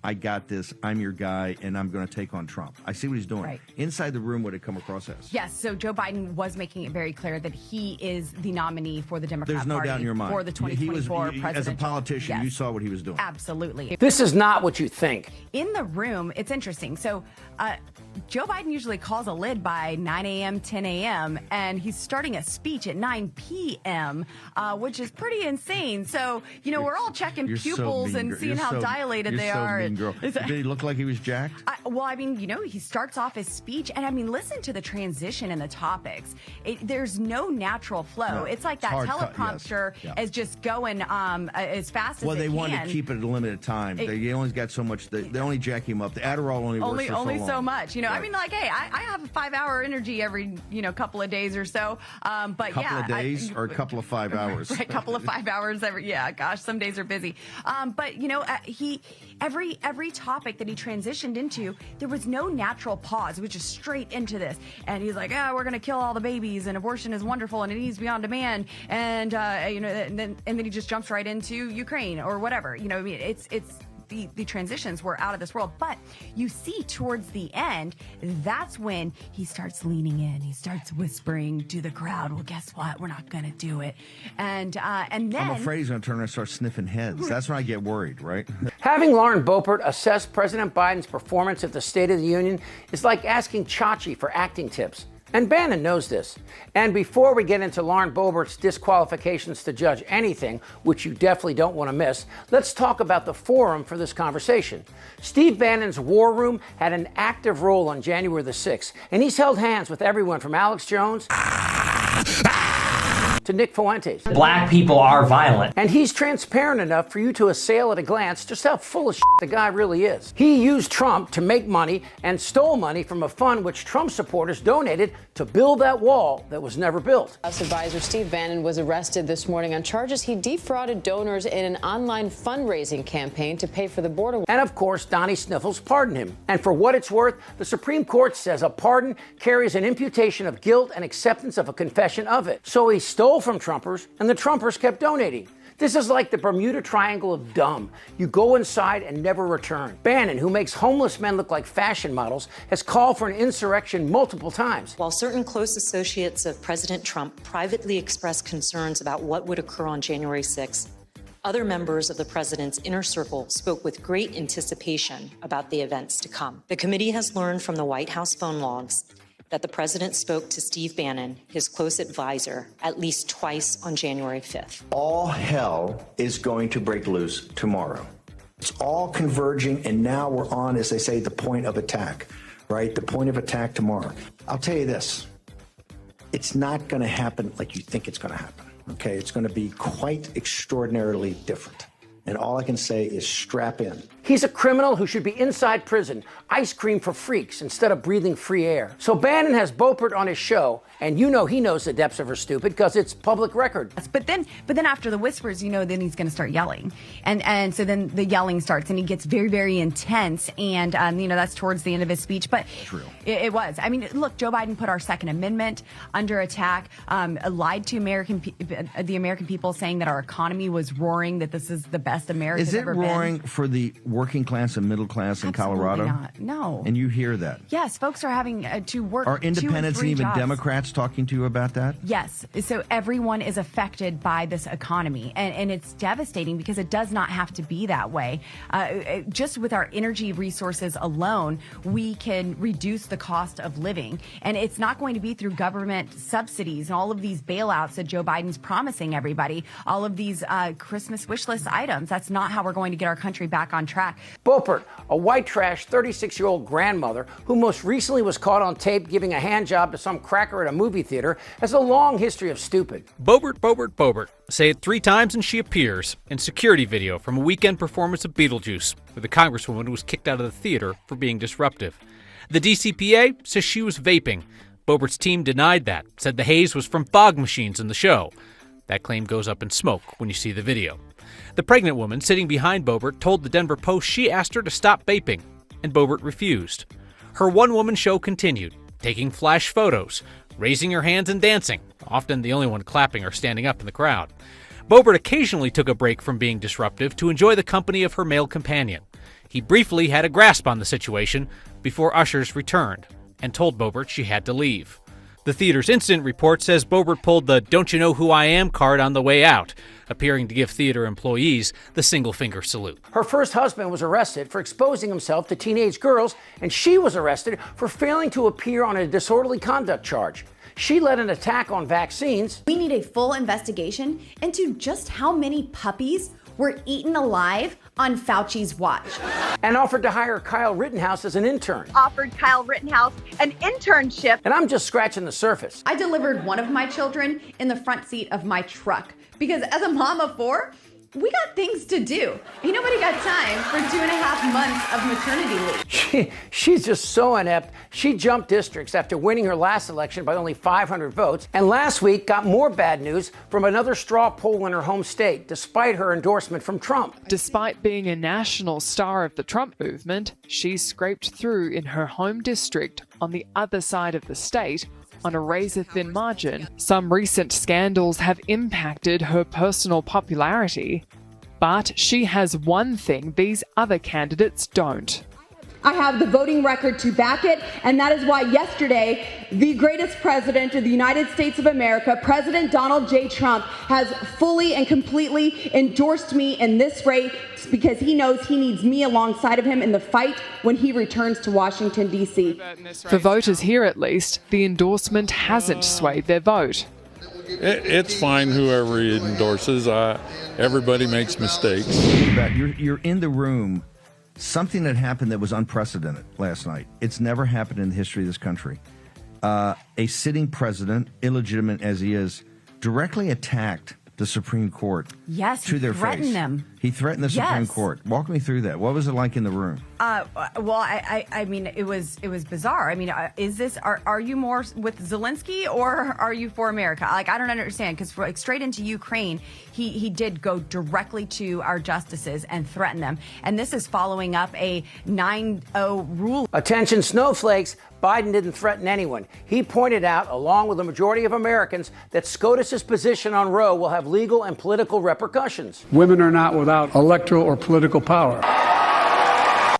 I got this, I'm your guy, and I'm going to take on Trump. I see what he's doing. Right. Inside the room, what it come across as? Yes, so Joe Biden was making it very clear that he is the nominee for the Democrat There's no Party doubt in your mind. for the 2024 presidential. As a politician, yes. you saw what he was doing. Absolutely. This is not what you think. In the room, it's interesting. So Joe Biden usually calls a lid by 9 a.m., 10 a.m., and he's starting a speech at 9 p.m., which is pretty insane. So, we're all checking pupils and seeing how dilated they are. Mean girl. Did he look like he was jacked? He starts off his speech, and listen to the transition and the topics. There's no natural flow. No, it's like that teleprompter is just going as fast as it can. Well, they wanted to keep it at a limited time. They only got so much. They only jack him up. The Adderall only works for so long. So much. Right. Hey, I have a 5-hour energy every, couple of days or so. But couple of days or a couple of 5 hours? Right, a couple of 5 hours every. Yeah, gosh, some days are busy. But he every topic that he transitioned into, there was no natural pause. It was just straight into this, and he's like, we're going to kill all the babies, and abortion is wonderful, and it needs to be on demand, and and then he just jumps right into Ukraine or whatever. It's. The transitions were out of this world. But you see towards the end, that's when he starts leaning in. He starts whispering to the crowd, well, guess what? We're not going to do it. And then... I'm afraid he's going to turn around and start sniffing heads. That's when I get worried, right? Having Lauren Boebert assess President Biden's performance at the State of the Union is like asking Chachi for acting tips. And Bannon knows this. And before we get into Lauren Boebert's disqualifications to judge anything, which you definitely don't want to miss, let's talk about the forum for this conversation. Steve Bannon's War Room had an active role on January the 6th, and he's held hands with everyone from Alex Jones to Nick Fuentes. Black people are violent. And he's transparent enough for you to assail at a glance just how full of shit the guy really is. He used Trump to make money and stole money from a fund which Trump supporters donated to build that wall that was never built. House advisor Steve Bannon was arrested this morning on charges he defrauded donors in an online fundraising campaign to pay for the border. And of course, Donnie Sniffles pardoned him. And for what it's worth, the Supreme Court says a pardon carries an imputation of guilt and acceptance of a confession of it. So he stole from Trumpers, and the Trumpers kept donating. This is like the Bermuda Triangle of dumb. You go inside and never return. Bannon, who makes homeless men look like fashion models, has called for an insurrection multiple times. While certain close associates of President Trump privately expressed concerns about what would occur on January 6th, other members of the president's inner circle spoke with great anticipation about the events to come. The committee has learned from the White House phone logs that the president spoke to Steve Bannon, his close advisor, at least twice on January 5th. All hell is going to break loose tomorrow. It's all converging, and now we're on, as they say, the point of attack, right? The point of attack tomorrow. I'll tell you this. It's not going to happen like you think it's going to happen, okay? It's going to be quite extraordinarily different. And all I can say is strap in. He's a criminal who should be inside prison, ice cream for freaks instead of breathing free air. So Bannon has Boebert on his show, and he knows the depths of her stupid because it's public record. But then after the whispers, then he's going to start yelling, and so then the yelling starts, and he gets very, very intense, and that's towards the end of his speech. But it was. I mean, look, Joe Biden put our Second Amendment under attack, lied to the American people, saying that our economy was roaring, that this is the best America's ever been. Is it roaring for the working class and middle class in Colorado? Not. No. And you hear that? Yes, folks are having to work. Are independents and even jobs. Democrats talking to you about that? Yes. So everyone is affected by this economy, and it's devastating because it does not have to be that way. Just with our energy resources alone, we can reduce the cost of living, and it's not going to be through government subsidies and all of these bailouts that Joe Biden's promising everybody, all of these Christmas wish list items. That's not how we're going to get our country back on track. Boebert, a white trash 36-year-old grandmother who most recently was caught on tape giving a hand job to some cracker at a movie theater, has a long history of stupid. Boebert. Say it 3 times and she appears in security video from a weekend performance of Beetlejuice, where the congresswoman was kicked out of the theater for being disruptive. The DCPA says she was vaping. Boebert's team denied that, said the haze was from fog machines in the show. That claim goes up in smoke when you see the video. The pregnant woman sitting behind Boebert told the Denver Post she asked her to stop vaping, and Boebert refused. Her one-woman show continued, taking flash photos, raising her hands and dancing, often the only one clapping or standing up in the crowd. Boebert occasionally took a break from being disruptive to enjoy the company of her male companion. He briefly had a grasp on the situation before ushers returned and told Boebert she had to leave. The theater's incident report says Boebert pulled the "Don't you know who I am" card on the way out, appearing to give theater employees the single-finger salute. Her first husband was arrested for exposing himself to teenage girls, and she was arrested for failing to appear on a disorderly conduct charge. She led an attack on vaccines. We need a full investigation into just how many puppies were eaten alive on Fauci's watch. And offered to hire Kyle Rittenhouse as an intern. Offered Kyle Rittenhouse an internship. And I'm just scratching the surface. I delivered one of my children in the front seat of my truck because as a mom of 4, we got things to do. Ain't nobody got time for 2.5 months of maternity leave. She's just so inept. She jumped districts after winning her last election by only 500 votes. And last week got more bad news from another straw poll in her home state, despite her endorsement from Trump. Despite being a national star of the Trump movement, she scraped through in her home district on the other side of the state on a razor-thin margin. Some recent scandals have impacted her personal popularity, but she has one thing these other candidates don't. I have the voting record to back it, and that is why yesterday, the greatest president of the United States of America, President Donald J. Trump, has fully and completely endorsed me in this race because he knows he needs me alongside of him in the fight when he returns to Washington, D.C. For voters here, at least, the endorsement hasn't swayed their vote. It's fine whoever he endorses. Everybody makes mistakes. You're in the room. Something that happened that was unprecedented last night. It's never happened in the history of this country. A sitting president, illegitimate as he is, directly attacked the Supreme Court. Yes, to their he threatened face. them. He threatened the Supreme Yes. Court. Walk me through that. What was it like in the room? Well, I mean, it was bizarre. I mean, are you more with Zelensky or are you for America? Like, I don't understand, because straight into Ukraine, he did go directly to our justices and threaten them. And this is following up a 9-0 rule. Attention snowflakes, Biden didn't threaten anyone. He pointed out, along with the majority of Americans, that SCOTUS's position on Roe will have legal and political repercussions. Women are not without electoral or political power.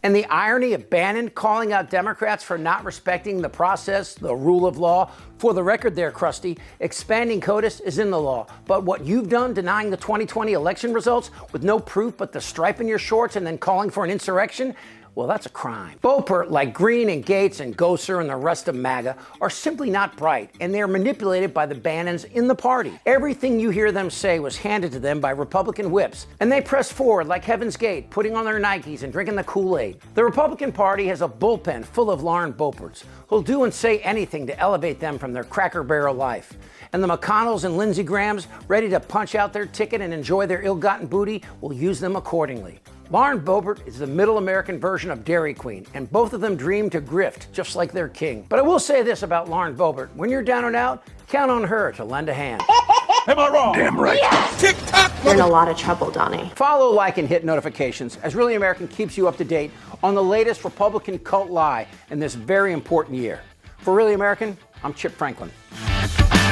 And the irony of Bannon calling out Democrats for not respecting the process, the rule of law. For the record there, Krusty, expanding CODIS is in the law. But what you've done, denying the 2020 election results with no proof but the stripe in your shorts and then calling for an insurrection, well, that's a crime. Boebert, like Green and Gates and Gosar and the rest of MAGA, are simply not bright, and they're manipulated by the Bannons in the party. Everything you hear them say was handed to them by Republican whips, and they press forward like Heaven's Gate, putting on their Nikes and drinking the Kool-Aid. The Republican Party has a bullpen full of Lauren Boeberts, who'll do and say anything to elevate them from their Cracker Barrel life. And the McConnells and Lindsey Grahams, ready to punch out their ticket and enjoy their ill-gotten booty, will use them accordingly. Lauren Boebert is the middle American version of Dairy Queen, and both of them dream to grift, just like their king. But I will say this about Lauren Boebert. When you're down and out, count on her to lend a hand. Am I wrong? Damn right. Yes. Tick-tock. You're in a lot of trouble, Donnie. Follow, like, and hit notifications as Really American keeps you up to date on the latest Republican cult lie in this very important year. For Really American, I'm Chip Franklin.